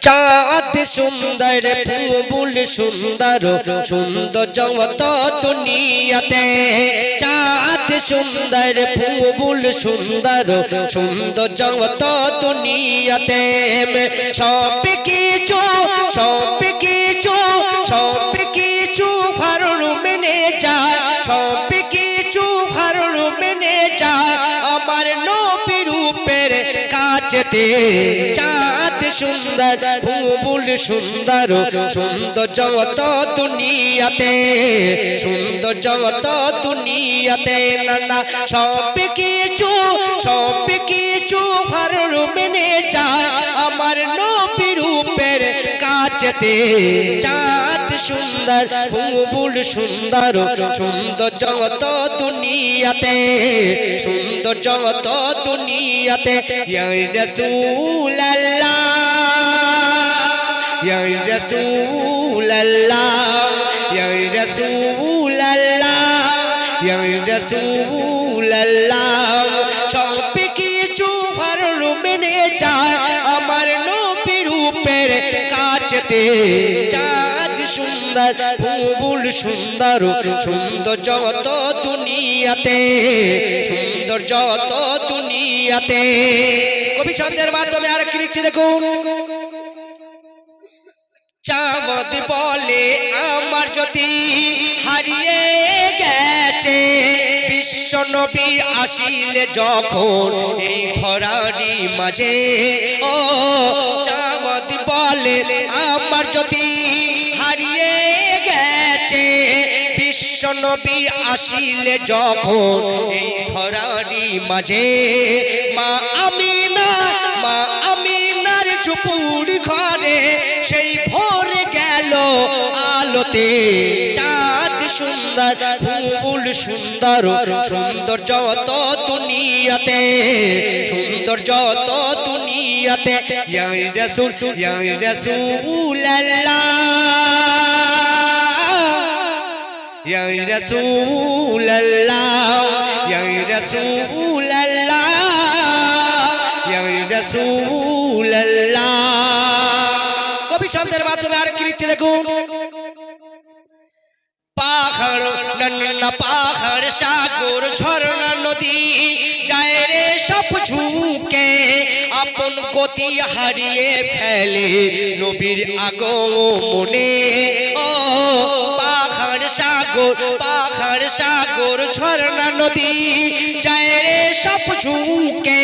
চাঁদ সুন্দর ফুল সুন্দর সুন্দর জগত দুনিয়াতে চাঁদ সুন্দর ফুল সুন্দর সুন্দর জগত দুনিয়াতে সব কিছু ভালো মেনে যায় সব কিছু ভালো মেনে যায় আমার নবী রূপের কাছেতে চাঁদ সুন্দর ফুল সুন্দর সুন্দর জগত দুনিয়াতে সুন্দর জগত দুনিয়াতে নানা সব কিছু ভালো মেনে যায় আমার নবী রূপের কাছেতে চাঁদ সুন্দর ফুল সুন্দর সুন্দর জগত দুনিয়াতে সুন্দর জগত দুনিয়াতে ইয়া রাসূলুল্লাহ ইয়া রাসূলুল্লাহ ইয়া রাসূলুল্লাহ ইয়া রাসূলুল্লাহ সব কিছু ভালো মেনে যায় আমার নবী রূপের কাছেতে চাঁদ সুন্দর ফুল সুন্দর সুন্দর জগত দুনিয়াতে সুন্দর জগত দুনিয়াতে কবি ছন্দের মাধ্যমে আর কি লিখছে দেখুন চাঁদ বলে আমার জ্যোতি হারিয়ে গেছে বিশ্ব নবী আসিলে যখন এই ধরারি মাঝে ও চাঁদ বলে আমার জ্যোতি হারিয়ে গেছে বিশ্ব নবী আসিলে যখন এই ধরারি মাঝে মা আমিনার ঝুপুর ঘরে সেই ভোর গেল আলোতে চাঁদ সুন্দর ফুল সুন্দর সুন্দর যত দুনিয়াতে সুন্দর যত দুনিয়াতে ইয়া রাসূলুল্লাহ ইয়া রাসূলুল্লাহ ইয়া রাসূলুল্লাহ ইয়া রাসূলুল্লাহ কবি ছন্দের মাধ্যমে আর কি লিখছে দেখুন পাহাড় নন্না পাহাড় সাগর ঝর্ণা নদী যায় রে সব ঝুঁকে আপন গতি হারিয়ে ফেলে নবীর আগমনে ও পাহাড় সাগর ঝর্ণা নদী যায় রে সব ঝুঁকে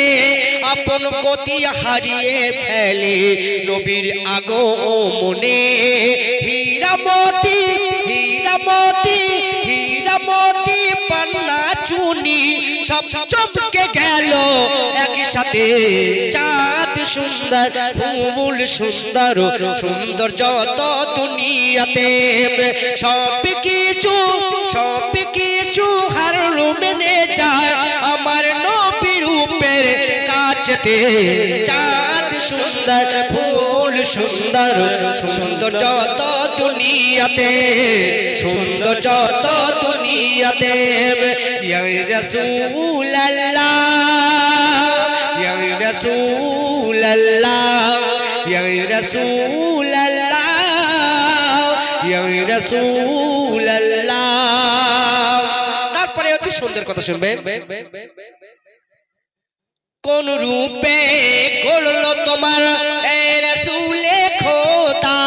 আপন গতি হারিয়ে ফেলে নবীর আগমনে হীরামতি পান্না চুনি সব চমকে গেল একসাথে চাঁদ সুন্দর ফুল সুন্দর সুন্দর যত দুনিয়াতে সব কিছু হারলো মেনে যায় আমার নবী রূপের কাছেতে চাঁদ সুন্দর ফুল সুন্দর সুন্দর যত দুনিয়াতে সুন্দর যত দুনিয়াতে ইয়া রাসূলুল্লাহ ইয়া রাসূলুল্লাহ ইয়া রাসূলুল্লাহ ইয়া রাসূলুল্লাহ তারপরে অতি সুন্দর কথা শুনবেন কোন রূপে করলো তোমার রাসূলে খোদা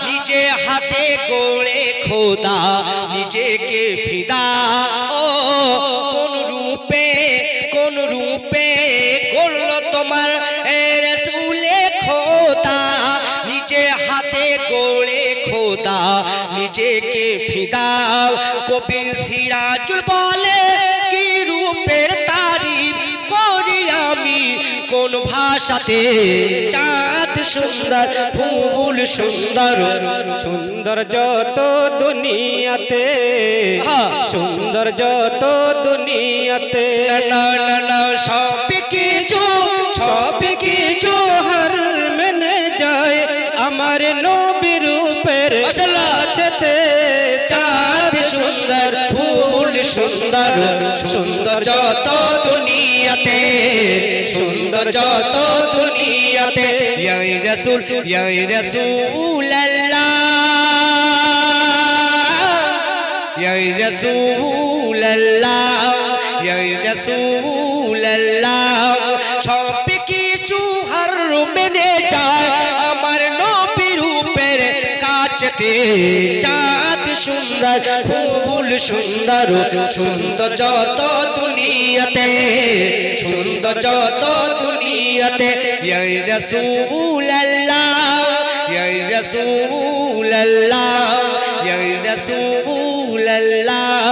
নিজে হাতে গড়ে খোদা নিজেকে ফিদা ও কোন রূপে করলো তোমার রাসূলে খোদা নিজে হাতে গড়ে খোদা নিজেকে ফিদা কবি সিরাজুল বলে কি রূপের তারিফ করি আমি কোন ভাষাতে চাঁদ সুন্দর ফুল সুন্দর সুন্দর যত দুনিয়াতে সুন্দর যত দুনিয়াতে সব কিছু হার মেনে যায় আমার নবী রূপের কাছেতে চাঁদ সুন্দর ফুল সুন্দর সুন্দর যত দুনিয়াতে সুন্দর সুন্দর যত দুনিয়াতে ইয়া রাসূলুল্লাহ ইয়া রাসূলুল্লাহ ইয়া রাসূলুল্লাহ সব কিছু হার মেনে যায় আমার নবীর রূপের কাছেতে চাঁদ সুন্দর ফুল সুন্দর সুন্দর যত দুনিয়াতে সুন্দর যত দুনিয়াতে ইয়া রাসূলুল্লাহ ইয়া রাসূলুল্লাহ ইয়া রাসূলুল্লাহ